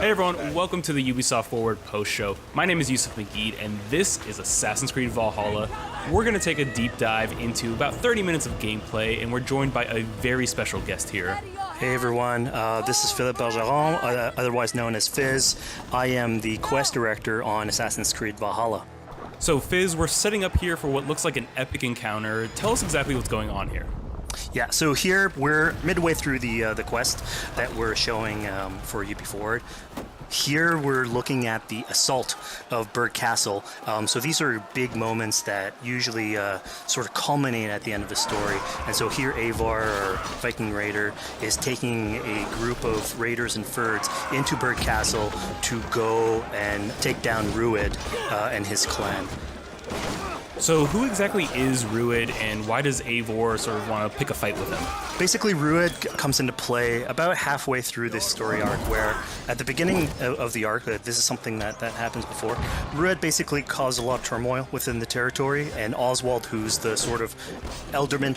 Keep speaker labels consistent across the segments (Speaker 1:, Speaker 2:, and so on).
Speaker 1: Hey everyone, welcome to the Ubisoft Forward Post-Show. My name is Yusuf McGeed, and this is Assassin's Creed Valhalla. We're going to take a deep dive into about 30 minutes of gameplay, and we're joined by a very special guest here.
Speaker 2: Hey everyone, this is Philippe Bergeron, otherwise known as Fizz. I am the quest director on Assassin's Creed Valhalla.
Speaker 1: So Fizz, we're setting up here for what looks like an epic encounter. Tell us exactly what's going on here.
Speaker 2: Yeah, so here we're midway through the quest that we're showing for UB Forward. Here we're looking at the assault of Burg Castle. So these are big moments that usually sort of culminate at the end of the story. And so here Eivor, our Viking raider, is taking a group of raiders and Fyrds into Burg Castle to go and take down Rued and his clan.
Speaker 1: So who exactly is Rued, and why does Eivor sort of want to pick a fight with him?
Speaker 2: Basically, Rued comes into play about halfway through this story arc, where at the beginning of the arc, this is something that happens before, Rued basically caused a lot of turmoil within the territory, and Oswald, who's the sort of elderman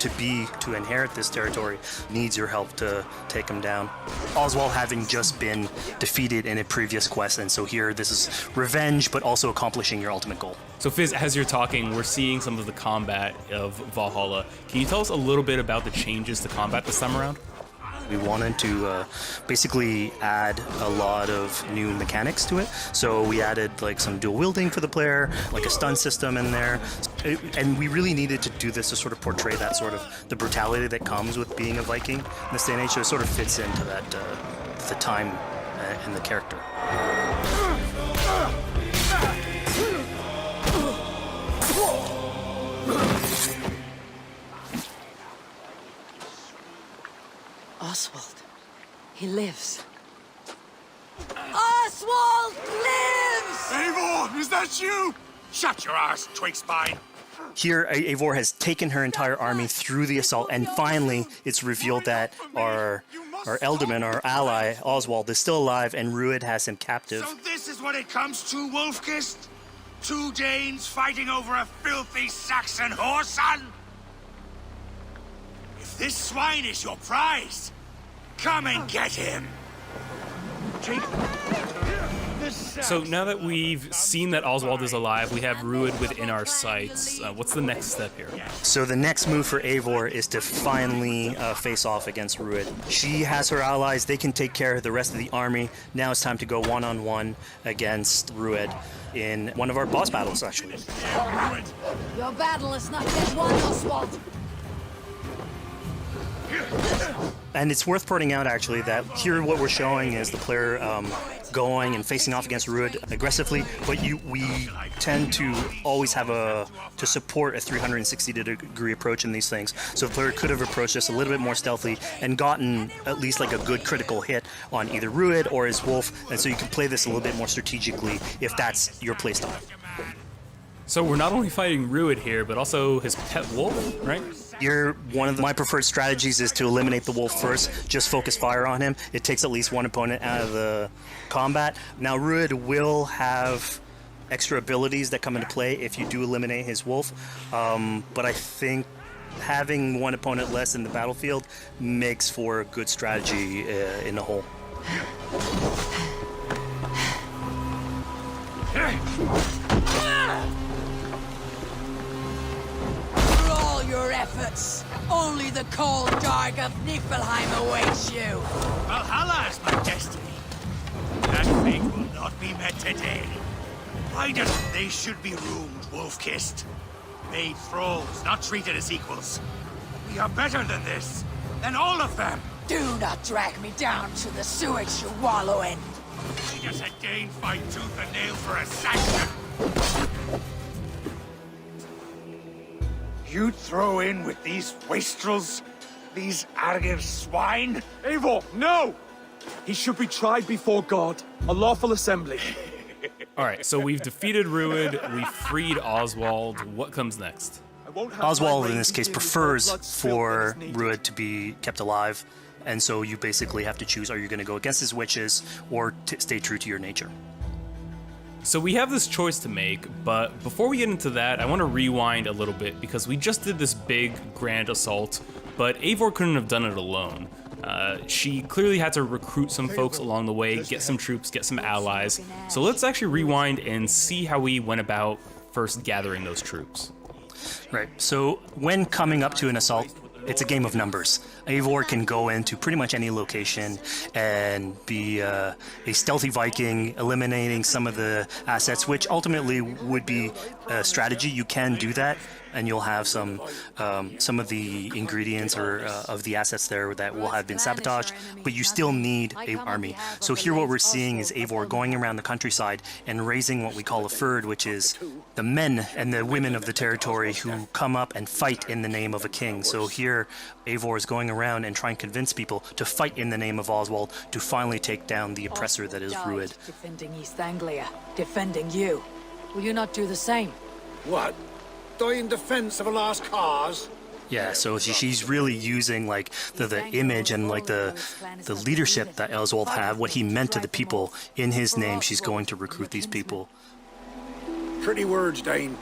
Speaker 2: to inherit this territory, needs your help to take him down. Oswald having just been defeated in a previous quest, and so here this is revenge, but also accomplishing your ultimate goal.
Speaker 1: So Fizz, as you're talking, we're seeing some of the combat of Valhalla. Can you tell us a little bit about the changes to combat this time around?
Speaker 2: We wanted to basically add a lot of new mechanics to it. So we added like some dual wielding for the player, like a stun system in there. And we really needed to do this to sort of portray that sort of the brutality that comes with being a Viking in this day and age. So it sort of fits into that, the time and the character.
Speaker 3: Oswald. He lives. Oswald lives!
Speaker 4: Eivor, is that you? Shut your ass, twig spine.
Speaker 2: Here, Eivor has taken her entire army through the assault, and finally it's revealed that our Elderman, our ally, Oswald, is still alive, and Rued has him captive.
Speaker 4: So this is what it comes to, Wolfkist? 2 Danes fighting over a filthy Saxon whoreson? If this swine is your prize, come and get him!
Speaker 1: So now that we've seen that Oswald is alive, we have Rued within our sights. What's the next step here?
Speaker 2: So the next move for Eivor is to finally face off against Rued. She has her allies, they can take care of the rest of the army. Now it's time to go one-on-one against Rued in one of our boss battles, actually.
Speaker 3: Your battle is not yet won, Oswald.
Speaker 2: And it's worth pointing out, actually, that here what we're showing is the player going and facing off against Rued aggressively, but we tend to always have to support a 360-degree approach in these things. So the player could have approached this a little bit more stealthily and gotten at least like a good critical hit on either Rued or his wolf, and so you can play this a little bit more strategically if that's your playstyle.
Speaker 1: So we're not only fighting Rued here, but also his pet wolf, right?
Speaker 2: One of my preferred strategies is to eliminate the wolf first, just focus fire on him. It takes at least one opponent out of the combat. Now Rued will have extra abilities that come into play if you do eliminate his wolf, but I think having one opponent less in the battlefield makes for a good strategy in the whole.
Speaker 3: Your efforts. Only the cold dark of Niflheim awaits you.
Speaker 4: Valhalla is my destiny. That fate will not be met today. Why does they should be ruined, Wolfkist? Made thralls, not treated as equals. We are better than this. Than all of them.
Speaker 3: Do not drag me down to the sewage you wallow in.
Speaker 4: We just had Dane fight tooth and nail for a Saxon. You'd throw in with these wastrels? These arrogant swine?
Speaker 5: Eivor, no! He should be tried before God, a lawful assembly.
Speaker 1: Alright, so we've defeated Rued, we've freed Oswald. What comes next?
Speaker 2: Oswald, in this case, prefers for Rued to be kept alive, and so you basically have to choose, are you going to go against his wishes or stay true to your nature?
Speaker 1: So we have this choice to make, but before we get into that, I want to rewind a little bit because we just did this big, grand assault, but Eivor couldn't have done it alone. She clearly had to recruit some folks along the way, get some troops, get some allies. So let's actually rewind and see how we went about first gathering those troops.
Speaker 2: Right. So when coming up to an assault, it's a game of numbers. Eivor can go into pretty much any location and be a stealthy Viking, eliminating some of the assets, which ultimately would be a strategy. You can do that, and you'll have some of the ingredients or of the assets there that will have been sabotaged, but you still need an army. So here what we're seeing is Eivor going around the countryside and raising what we call a fyrd, which is the men and the women of the territory who come up and fight in the name of a king. So here Eivor is going around and trying to convince people to fight in the name of Oswald to finally take down the oppressor that is Rued.
Speaker 3: Defending East Anglia, defending you. Will you not do the same?
Speaker 4: What? Die in defense of a lost cause?
Speaker 2: Yeah, so she's really using like the image and like the leadership that Oswald had, what he meant to the people in his name. She's going to recruit these people.
Speaker 4: Pretty words, Dane.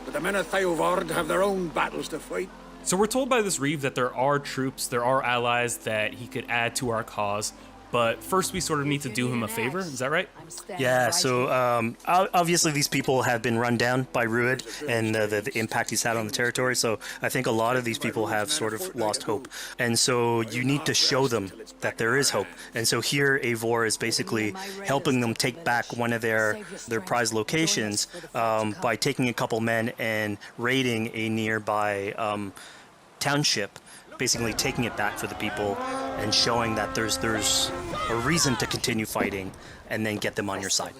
Speaker 4: But the men of Theovard have their own battles to fight.
Speaker 1: So we're told by this Reeve that there are troops, there are allies that he could add to our cause, but first we sort of need to do him a favor, is that right?
Speaker 2: Yeah, so obviously these people have been run down by Rued and the impact he's had on the territory, so I think a lot of these people have sort of lost hope. And so you need to show them that there is hope. And so here Eivor is basically helping them take back one of their prized locations by taking a couple men and raiding a nearby township, basically taking it back for the people and showing that there's a reason to continue fighting and then get them on your side.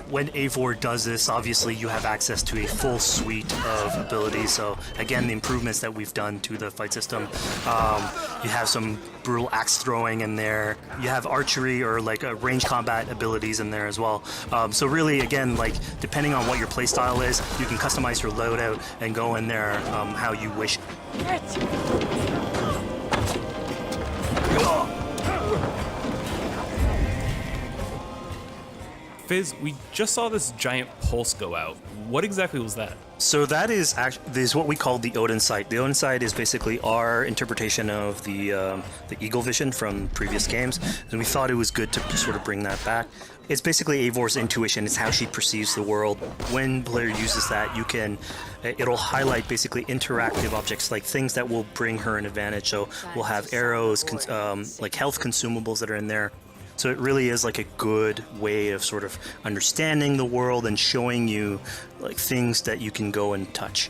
Speaker 2: When Eivor does this, obviously you have access to a full suite of abilities. So again, the improvements that we've done to the fight system, you have some brutal axe throwing in there. You have archery or like range combat abilities in there as well. So really, again, like depending on what your playstyle is, you can customize your loadout and go in there how you wish.
Speaker 1: Fizz, we just saw this giant pulse go out. What exactly was that?
Speaker 2: So that is what we call the Odin sight. The Odin sight is basically our interpretation of the eagle vision from previous games, and we thought it was good to sort of bring that back. It's basically Eivor's intuition. It's how she perceives the world. When the player uses that, it'll highlight basically interactive objects, like things that will bring her an advantage. So we'll have arrows, like health consumables that are in there. So it really is like a good way of sort of understanding the world and showing you like things that you can go and touch.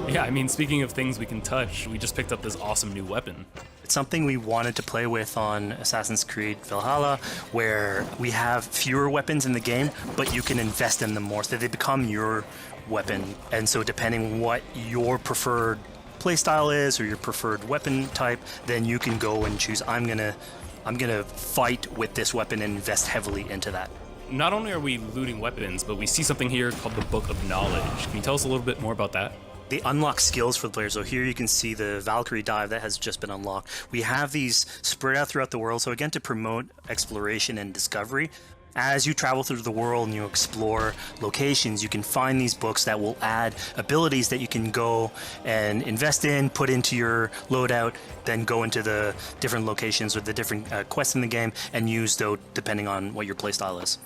Speaker 1: Yeah, I mean, speaking of things we can touch, we just picked up this awesome new weapon.
Speaker 2: It's something we wanted to play with on Assassin's Creed Valhalla, where we have fewer weapons in the game, but you can invest in them more, so they become your weapon. And so depending what your preferred playstyle is or your preferred weapon type, then you can go and choose, I'm gonna fight with this weapon and invest heavily into that.
Speaker 1: Not only are we looting weapons, but we see something here called the Book of Knowledge. Can you tell us a little bit more about that?
Speaker 2: They unlock skills for the player. So here you can see the Valkyrie dive that has just been unlocked. We have these spread out throughout the world, so again, to promote exploration and discovery. As you travel through the world and you explore locations, you can find these books that will add abilities that you can go and invest in, put into your loadout, then go into the different locations or the different quests in the game and use those depending on what your playstyle is.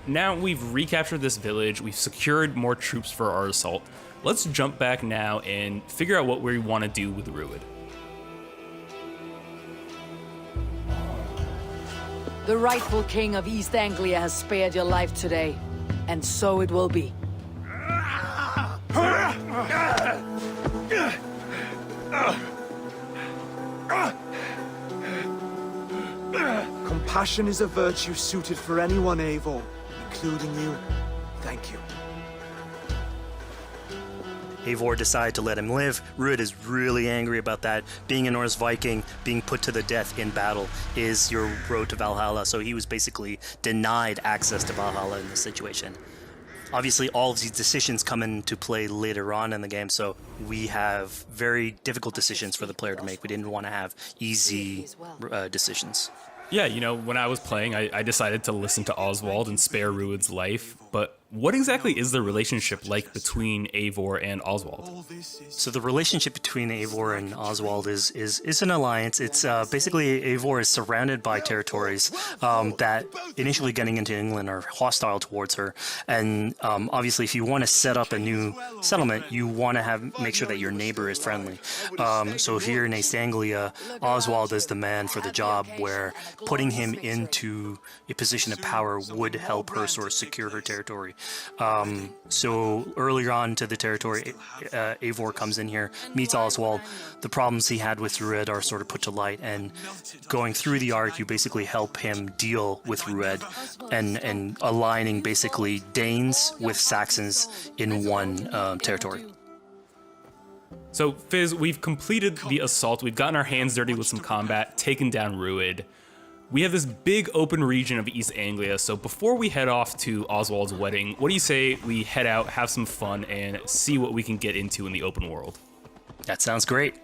Speaker 1: Now we've recaptured this village, we've secured more troops for our assault. Let's jump back now and figure out what we want to do with Rued.
Speaker 3: The rightful king of East Anglia has spared your life today, and so it will be.
Speaker 5: Compassion is a virtue suited for anyone, Eivor, including you. Thank you.
Speaker 2: Eivor decided to let him live. Rued is really angry about that. Being a Norse Viking, being put to the death in battle is your road to Valhalla, so he was basically denied access to Valhalla in this situation. Obviously, all of these decisions come into play later on in the game, so we have very difficult decisions for the player to make. We didn't want to have easy decisions.
Speaker 1: Yeah, you know, when I was playing, I decided to listen to Oswald and spare Rued's life, but what exactly is the relationship like between Eivor and Oswald?
Speaker 2: So the relationship between Eivor and Oswald is an alliance. It's basically Eivor is surrounded by territories that initially getting into England are hostile towards her, and obviously if you want to set up a new settlement, you want to make sure that your neighbor is friendly. So here in East Anglia, Oswald is the man for the job, where putting him into a position of power would help her sort of secure her territory. So earlier on to the territory, Eivor comes in here, meets Oswald. The problems he had with Rued are sort of put to light, and going through the arc, you basically help him deal with Rued and aligning basically Danes with Saxons in one territory.
Speaker 1: So, Fizz, we've completed the assault, we've gotten our hands dirty with some combat, taken down Rued. We have this big open region of East Anglia, so before we head off to Oswald's wedding, what do you say we head out, have some fun, and see what we can get into in the open world?
Speaker 2: That sounds great.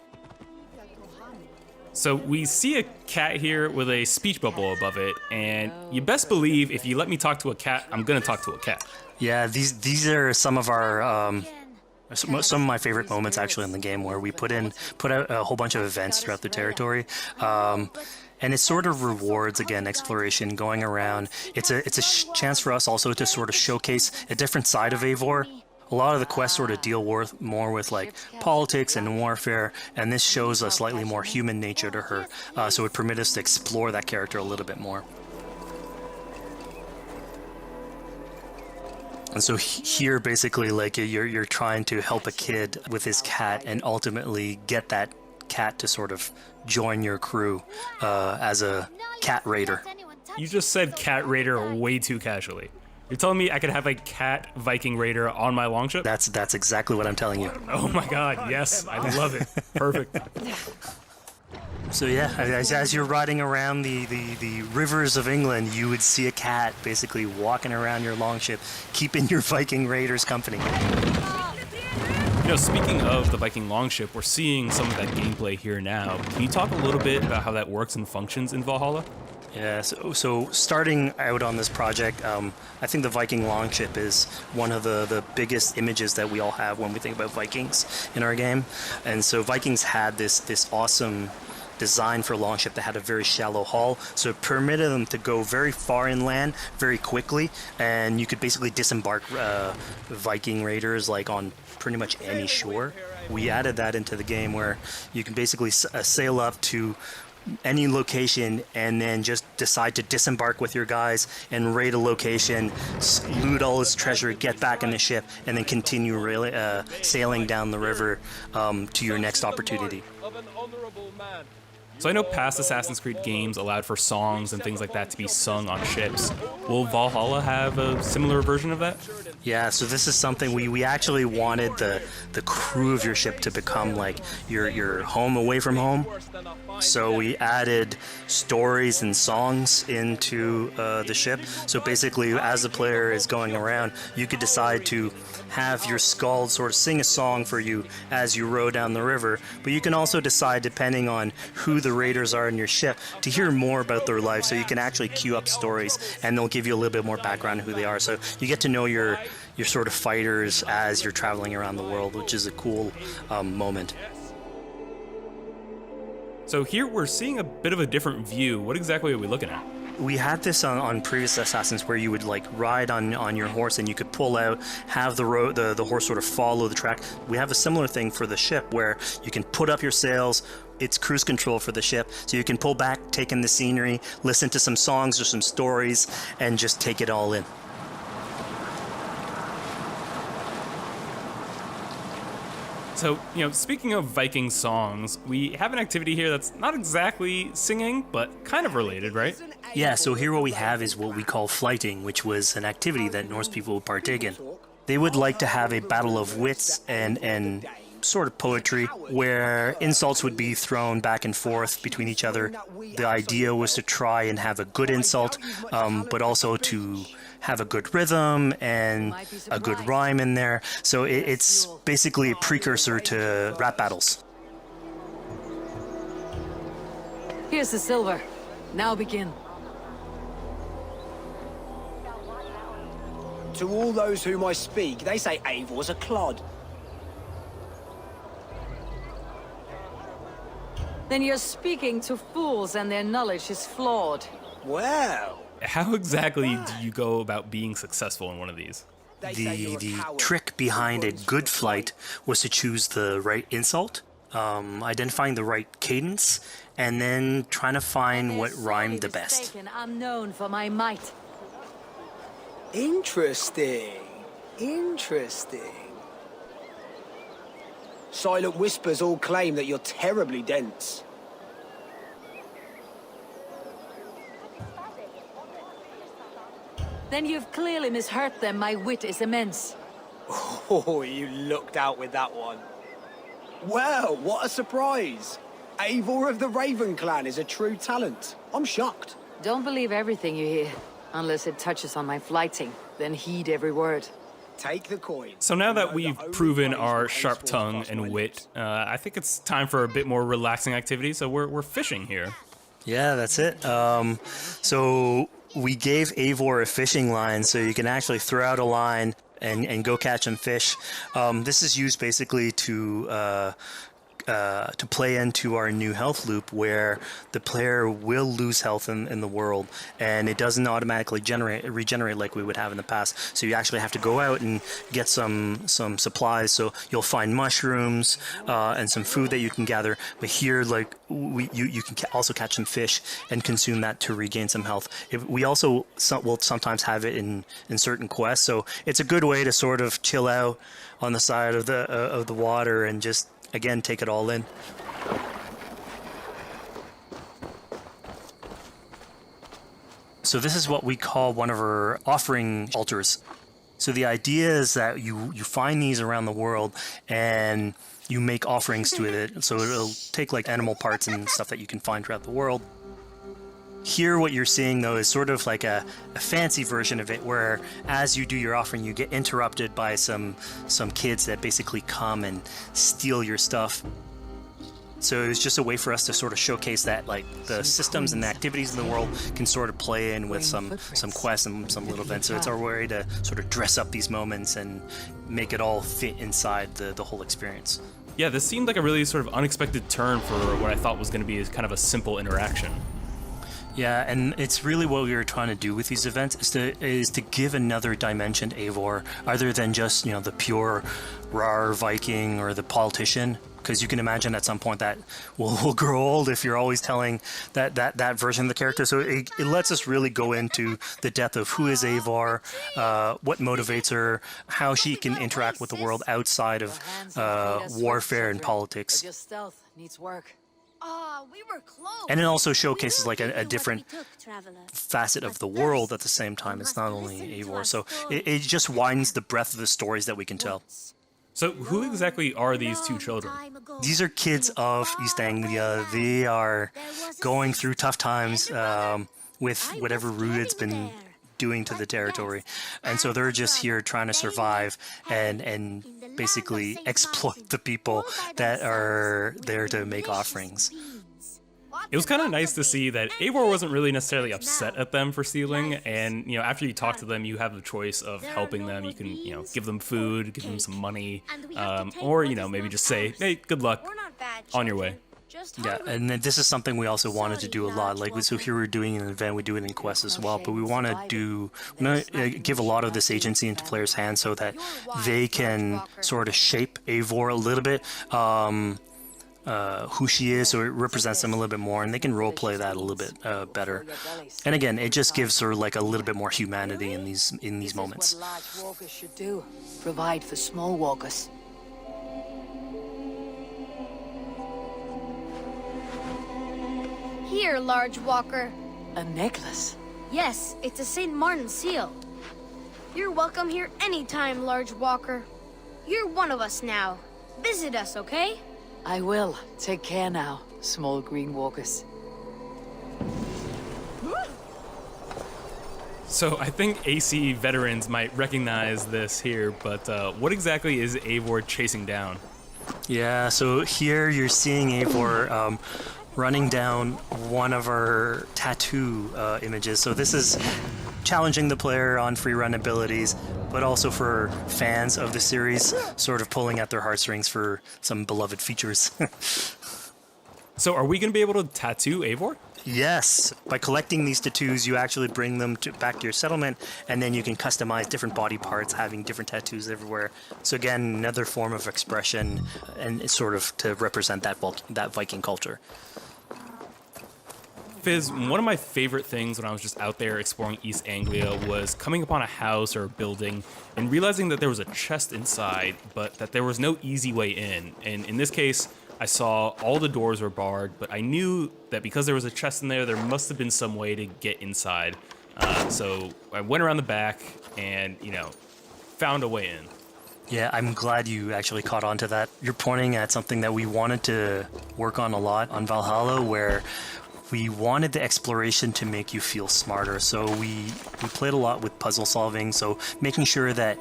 Speaker 1: So we see a cat here with a speech bubble above it, and you best believe if you let me talk to a cat, I'm gonna talk to a cat.
Speaker 2: Yeah, these are some of our some of my favorite moments actually in the game, where we put out a whole bunch of events throughout the territory. And it sort of rewards, again, exploration, going around. It's a chance for us also to sort of showcase a different side of Eivor. A lot of the quests sort of deal more with like politics and warfare, and this shows a slightly more human nature to her. So it permits us to explore that character a little bit more. And so here, basically, like you're trying to help a kid with his cat, and ultimately get that cat to sort of join your crew as a cat raider.
Speaker 1: You just said cat raider way too casually. You're telling me I could have a cat Viking raider on my longship?
Speaker 2: That's exactly what I'm telling you.
Speaker 1: Oh my god, yes, I love it. Perfect.
Speaker 2: So yeah, as you're riding around the rivers of England, you would see a cat basically walking around your longship, keeping your Viking raiders company.
Speaker 1: You know, speaking of the Viking longship, we're seeing some of that gameplay here now. Can you talk a little bit about how that works and functions in Valhalla?
Speaker 2: Yeah, so starting out on this project, I think the Viking longship is one of the biggest images that we all have when we think about Vikings in our game. And so Vikings had this awesome design for longship that had a very shallow hull, so it permitted them to go very far inland very quickly, and you could basically disembark Viking raiders like on pretty much any shore. We added that into the game, where you can basically sail up to any location and then just decide to disembark with your guys and raid a location, loot all its treasure, get back in the ship, and then continue sailing down the river to your next opportunity.
Speaker 1: So I know past Assassin's Creed games allowed for songs and things like that to be sung on ships. Will Valhalla have a similar version of that?
Speaker 2: Yeah, so this is something we actually wanted the crew of your ship to become like your home away from home. So we added stories and songs into the ship. So basically, as the player is going around, you could decide to have your skald sort of sing a song for you as you row down the river. But you can also decide, depending on who the raiders are in your ship, to hear more about their life. So you can actually queue up stories, and they'll give you a little bit more background on who they are. So you get to know your sort of fighters as you're traveling around the world, which is a cool moment.
Speaker 1: So here we're seeing a bit of a different view. What exactly are we looking at?
Speaker 2: We had this on previous Assassins, where you would like ride on your horse, and you could pull out, have the horse sort of follow the track. We have a similar thing for the ship, where you can put up your sails. It's cruise control for the ship, so you can pull back, take in the scenery, listen to some songs or some stories, and just take it all in.
Speaker 1: So, you know, speaking of Viking songs, we have an activity here that's not exactly singing, but kind of related, right?
Speaker 2: Yeah, so here what we have is what we call flighting, which was an activity that Norse people would partake in. They would like to have a battle of wits and sort of poetry where insults would be thrown back and forth between each other. The idea was to try and have a good insult, but also to have a good rhythm and a good rhyme in there. So it's basically a precursor to rap battles.
Speaker 6: Here's the silver. Now begin.
Speaker 7: To all those whom I speak, they say Eivor's a clod.
Speaker 6: Then you're speaking to fools and their knowledge is flawed.
Speaker 7: Well,
Speaker 1: How exactly do you go about being successful in one of these?
Speaker 2: The trick behind a good flight was to choose the right insult, identifying the right cadence, and then trying to find what rhymed the best.
Speaker 6: I'm known for my might.
Speaker 7: interesting. Interesting. Silent Whispers all claim that you're terribly dense.
Speaker 6: Then you've clearly misheard them. My wit is immense.
Speaker 7: Oh, you looked out with that one. Well, what a surprise. Eivor of the Raven Clan is a true talent. I'm shocked.
Speaker 6: Don't believe everything you hear, unless it touches on my flighting. Then heed every word.
Speaker 7: Take the coin.
Speaker 1: So now that we've proven our sharp tongue and wit, I think it's time for a bit more relaxing activity. So we're fishing here.
Speaker 2: Yeah, that's it. So we gave Eivor a fishing line, so you can actually throw out a line and go catch some fish. This is used basically to play into our new health loop, where the player will lose health in the world, and it doesn't automatically regenerate like we would have in the past. So you actually have to go out and get some supplies. So you'll find mushrooms and some food that you can gather. But here, like you can also catch some fish and consume that to regain some health. We also will sometimes have it in certain quests. So it's a good way to sort of chill out on the side of the water and just, again, take it all in. So this is what we call one of our offering altars. So the idea is that you find these around the world and you make offerings to it. So it'll take like animal parts and stuff that you can find throughout the world. Here what you're seeing though is sort of like a fancy version of it, where as you do your offering you get interrupted by some kids that basically come and steal your stuff. So it's just a way for us to sort of showcase that like the systems and the activities in the world can sort of play in with some quests and some little events. So it's our way to sort of dress up these moments and make it all fit inside the whole experience.
Speaker 1: Yeah, this seemed like a really sort of unexpected turn for what I thought was going to be kind of a simple interaction.
Speaker 2: Yeah, and it's really what we were trying to do with these events is to give another dimension to Eivor, other than just, the pure rar Viking or the politician. Because you can imagine at some point that will grow old if you're always telling that version of the character. So it lets us really go into the depth of who is Eivor, what motivates her, how she can interact with the world outside of warfare and politics.
Speaker 6: Your stealth needs work.
Speaker 8: We were close.
Speaker 2: And it also showcases like a different facet of the world at the same time. It's not only Eivor. So it just widens the breadth of the stories that we can tell.
Speaker 1: So who exactly are these two children?
Speaker 2: These are kids of East Anglia. They are going through tough times with whatever Rued's been doing to the territory. And so they're just here trying to survive and basically exploit the people that are there to make offerings.
Speaker 1: It was kind of nice to see that Eivor wasn't really necessarily upset at them for stealing, and after you talk to them, you have the choice of helping them. You can give them food, give them some money, or maybe just say, hey, good luck, on your way.
Speaker 2: Yeah, and then this is something we also wanted to do a lot. Like, so here we're doing an event, we do it in quests as well, but we want to give a lot of this agency into players' hands so that they can sort of shape Eivor a little bit. Who she is, so it represents them a little bit more, and they can roleplay that a little bit better. And again, it just gives her like a little bit more humanity in these moments.
Speaker 6: This is what large walkers should do. Provide for small walkers.
Speaker 8: Here, large walker.
Speaker 6: A necklace.
Speaker 8: Yes, it's a St. Martin seal. You're welcome here anytime, Large Walker. You're one of us now. Visit us, okay?
Speaker 6: I will. Take care now, small green walkers.
Speaker 1: So I think AC veterans might recognize this here, but what exactly is Eivor chasing down?
Speaker 2: Yeah, so here you're seeing Eivor running down one of our tattoo images. So this is challenging the player on free run abilities, but also for fans of the series, sort of pulling at their heartstrings for some beloved features.
Speaker 1: So are we going to be able to tattoo Eivor?
Speaker 2: Yes, by collecting these tattoos, you actually bring them back to your settlement, and then you can customize different body parts, having different tattoos everywhere. So again, another form of expression, and it's sort of to represent that Viking culture.
Speaker 1: Fizz, one of my favorite things when I was just out there exploring East Anglia was coming upon a house or a building and realizing that there was a chest inside, but that there was no easy way in. And in this case, I saw all the doors were barred, but I knew that because there was a chest in there must have been some way to get inside. So I went around the back and, found a way in.
Speaker 2: Yeah, I'm glad you actually caught on to that. You're pointing at something that we wanted to work on a lot on Valhalla, where we wanted the exploration to make you feel smarter. So we played a lot with puzzle solving, so making sure that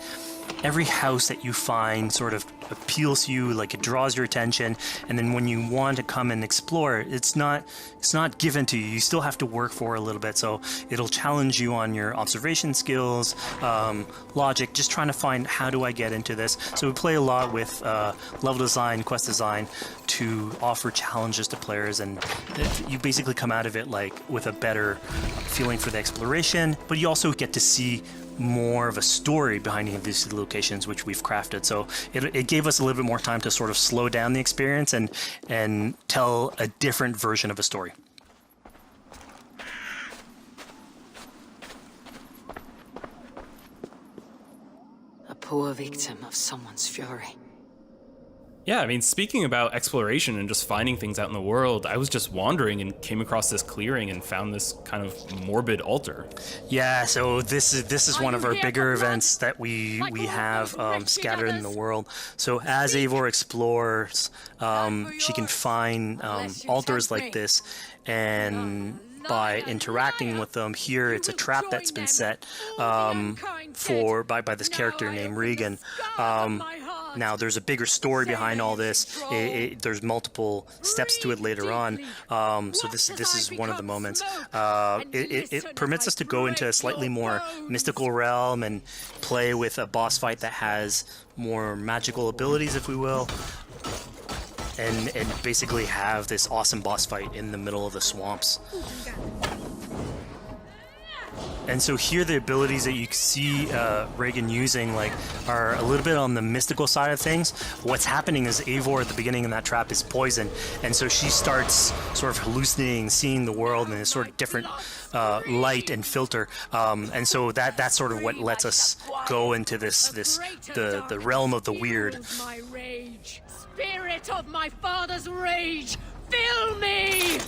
Speaker 2: every house that you find sort of appeals to you, like it draws your attention, and then when you want to come and explore, it's not given to you. You still have to work for a little bit, so it'll challenge you on your observation skills, logic, just trying to find how do I get into this. So we play a lot with level design, quest design to offer challenges to players, and you basically come out of it like with a better feeling for the exploration, but you also get to see more of a story behind any of these locations, which we've crafted. So it gave us a little bit more time to sort of slow down the experience and tell a different version of a story.
Speaker 6: A poor victim of someone's fury.
Speaker 1: Yeah, I mean, speaking about exploration and just finding things out in the world, I was just wandering and came across this clearing and found this kind of morbid altar.
Speaker 2: Yeah, so this is one of our bigger events that we have scattered in the world. So as Eivor explores, she can find altars like this, and by interacting with them, here it's a trap that's been set by this character named Regan. Now, there's a bigger story behind all this. There's multiple steps to it later on. So this is one of the moments. It permits us to go into a slightly more mystical realm and play with a boss fight that has more magical abilities, if we will. And basically have this awesome boss fight in the middle of the swamps. And so here the abilities that you see Reagan using are a little bit on the mystical side of things. What's happening is Eivor at the beginning in that trap is poisoned, and so she starts sort of hallucinating, seeing the world in a sort of different light and filter. And so that's sort of what lets us go into the realm of the weird.
Speaker 3: My rage, spirit of my father's rage, fill me!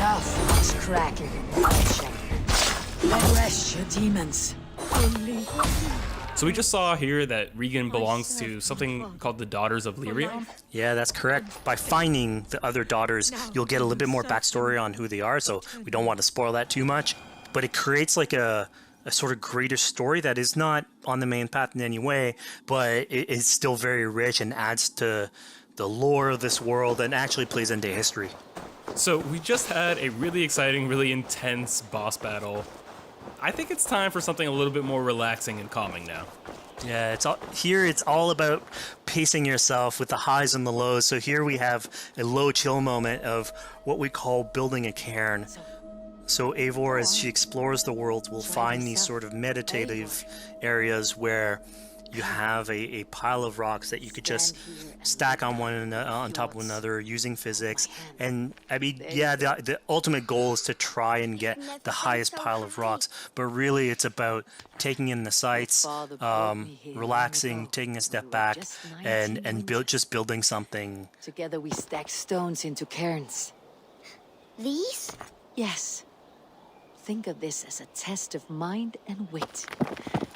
Speaker 6: Enough is cracking and crunching. Let rest your demons.
Speaker 1: So we just saw here that Regan belongs to something called the Daughters of Lyrion.
Speaker 2: Yeah, that's correct. By finding the other daughters, you'll get a little bit more backstory on who they are, so we don't want to spoil that too much. But it creates like a sort of greater story that is not on the main path in any way, but it is still very rich and adds to the lore of this world and actually plays into history.
Speaker 1: So we just had a really exciting, really intense boss battle. I think it's time for something a little bit more relaxing and calming now.
Speaker 2: Yeah, it's all about pacing yourself with the highs and the lows. So here we have a low chill moment of what we call building a cairn. So Eivor, as she explores the world, will find these sort of meditative areas where you have a pile of rocks that you could just stack on top of one another using physics. And I mean, yeah, the ultimate goal is to try and get the highest pile of rocks, but really it's about taking in the sights, relaxing, taking a step back, and just building something.
Speaker 6: Together we stack stones into cairns.
Speaker 8: These?
Speaker 6: Yes. Think of this as a test of mind and wit.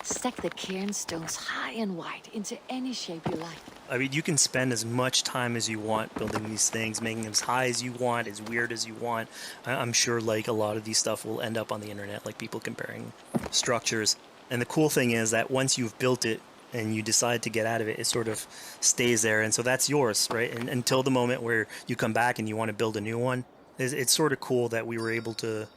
Speaker 6: Stack the cairn stones high and wide into any shape you like.
Speaker 2: I mean, you can spend as much time as you want building these things, making them as high as you want, as weird as you want. I'm sure like a lot of these stuff will end up on the internet, like people comparing structures. And the cool thing is that once you've built it and you decide to get out of it, it sort of stays there. And so that's yours, right? And until the moment where you come back and you want to build a new one, it's sort of cool that we were able to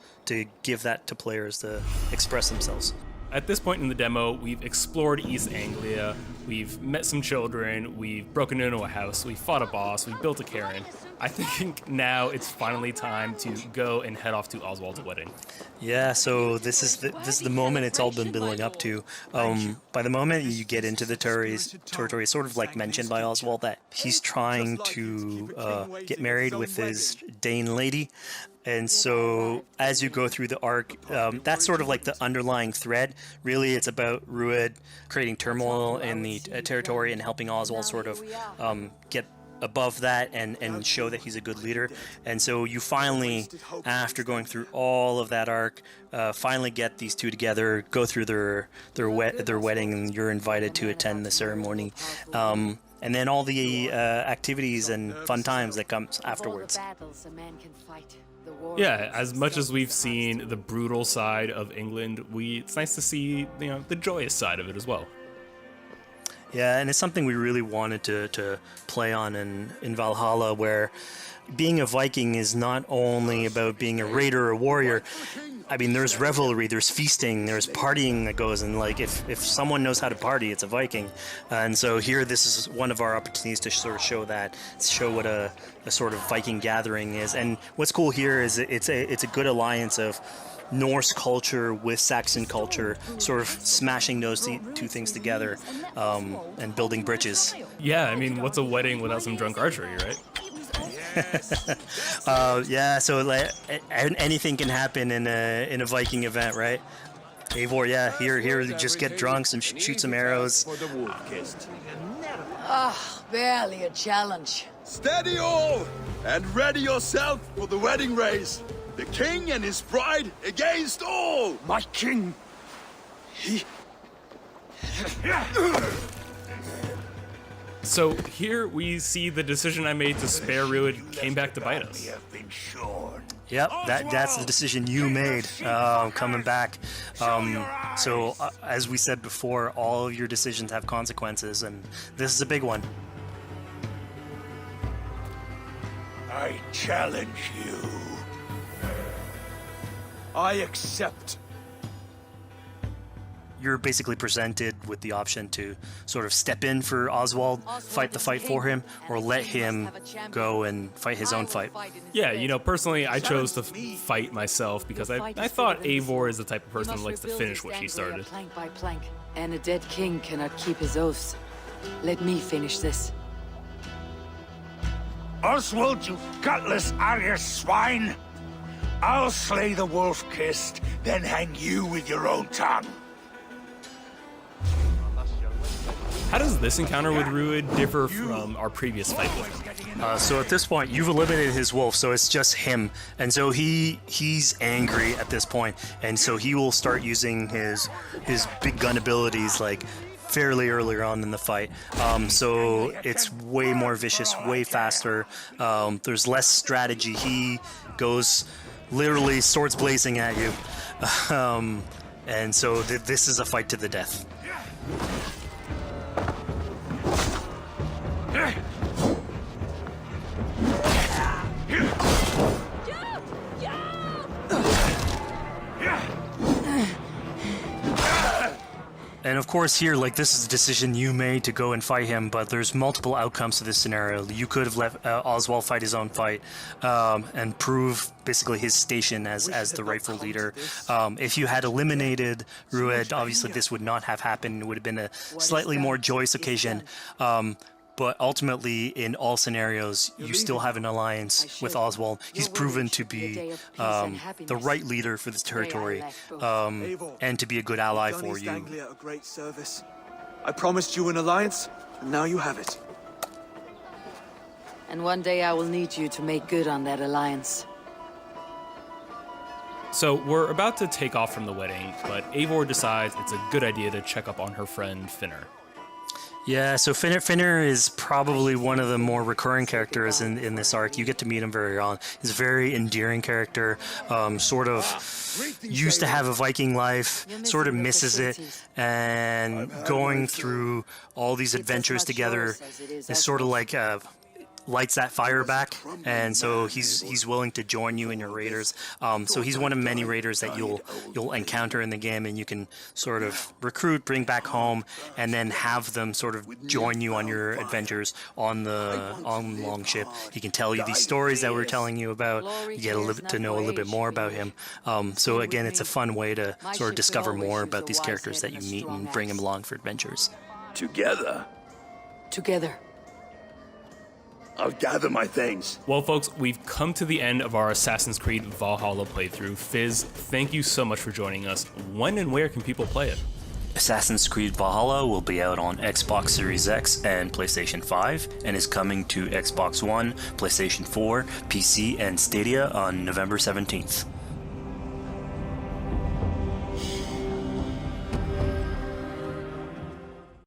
Speaker 2: give that to players to express themselves.
Speaker 1: At this point in the demo, we've explored East Anglia, we've met some children, we've broken into a house, we fought a boss, we built a cairn. I think now it's finally time to go and head off to Oswald's wedding.
Speaker 2: Yeah, so this is the moment it's all been building up to. By the moment you get into the territory, it's sort of like mentioned by Oswald that he's trying to get married with his Dane lady. And so as you go through the arc, that's sort of like the underlying thread. Really, it's about Rued creating turmoil in the territory and helping Oswald sort of get above that and show that he's a good leader. And so you finally, after going through all of that arc, finally get these two together, go through their wedding, and you're invited to attend the ceremony. And then all the activities and fun times that comes afterwards.
Speaker 1: Yeah, as much as we've seen the brutal side of England, it's nice to see, the joyous side of it as well.
Speaker 2: Yeah, and it's something we really wanted to play on in Valhalla, where being a Viking is not only about being a raider or a warrior. I mean, there's revelry, there's feasting, there's partying that goes, and like if someone knows how to party, it's a Viking. And so here, this is one of our opportunities to sort of show what a sort of Viking gathering is. And what's cool here is it's a good alliance of Norse culture with Saxon culture, sort of smashing those two things together and building bridges.
Speaker 1: Yeah, I mean, what's a wedding without some drunk archery, right?
Speaker 2: Yeah, so like anything can happen in a Viking event, right? Eivor, yeah, here, you just get drunk and shoot some arrows.
Speaker 3: Barely a challenge.
Speaker 9: Steady all, and ready yourself for the wedding race. The king and his bride against all!
Speaker 5: My king! He...
Speaker 1: So here we see the decision I made to spare Rued came back to bite us.
Speaker 2: Yep, that's the decision you made coming back. So as we said before, all of your decisions have consequences, and this is a big one.
Speaker 4: I challenge you.
Speaker 5: I accept.
Speaker 2: You're basically presented with the option to sort of step in for Oswald, fight the fight for him, or let him go and fight his own fight.
Speaker 1: Yeah, personally, I chose to fight myself because I thought Eivor is the type of person who likes to finish what she started.
Speaker 6: Plank by plank, and a dead king cannot keep his oaths. Let me finish this.
Speaker 4: Oswald, you gutless Irish swine! I'll slay the wolf-kissed, then hang you with your own tongue.
Speaker 1: How does this encounter with Rued differ from our previous fight with him?
Speaker 2: So at this point, you've eliminated his wolf, so it's just him. And so he's angry at this point, and so he will start using his big gun abilities like fairly earlier on in the fight. So it's way more vicious, way faster. There's less strategy. He goes literally swords blazing at you. And so this is a fight to the death. And of course here, like, this is a decision you made to go and fight him, but there's multiple outcomes to this scenario. You could have let Oswald fight his own fight and prove basically his station as the rightful leader. If you had eliminated Rued, obviously this would not have happened. It would have been a slightly more joyous occasion. But ultimately, in all scenarios, you still have an alliance with Oswald. He's proven to be the right leader for this territory and to be a good ally for you.
Speaker 5: A great service. I promised you an alliance, and now you have it.
Speaker 6: And one day I will need you to make good on that alliance.
Speaker 1: So we're about to take off from the wedding, but Eivor decides it's a good idea to check up on her friend Finner.
Speaker 2: Yeah, so Finner is probably one of the more recurring characters in this arc. You get to meet him very early on. He's a very endearing character, sort of used to have a Viking life, sort of misses it, and going through all these adventures together is sort of like lights that fire back, and so he's willing to join you in your raiders. So he's one of many raiders that you'll encounter in the game, and you can sort of recruit, bring back home, and then have them sort of join you on your adventures on the longship. He can tell you these stories that we're telling you about. You get to know a little bit more about him. So again, it's a fun way to sort of discover more about these characters that you meet and bring them along for adventures.
Speaker 9: Together, I'll gather my things.
Speaker 1: Well, folks, we've come to the end of our Assassin's Creed Valhalla playthrough. Fizz, thank you so much for joining us. When and where can people play it?
Speaker 2: Assassin's Creed Valhalla will be out on Xbox Series X and PlayStation 5, and is coming to Xbox One, PlayStation 4, PC, and Stadia on November 17th.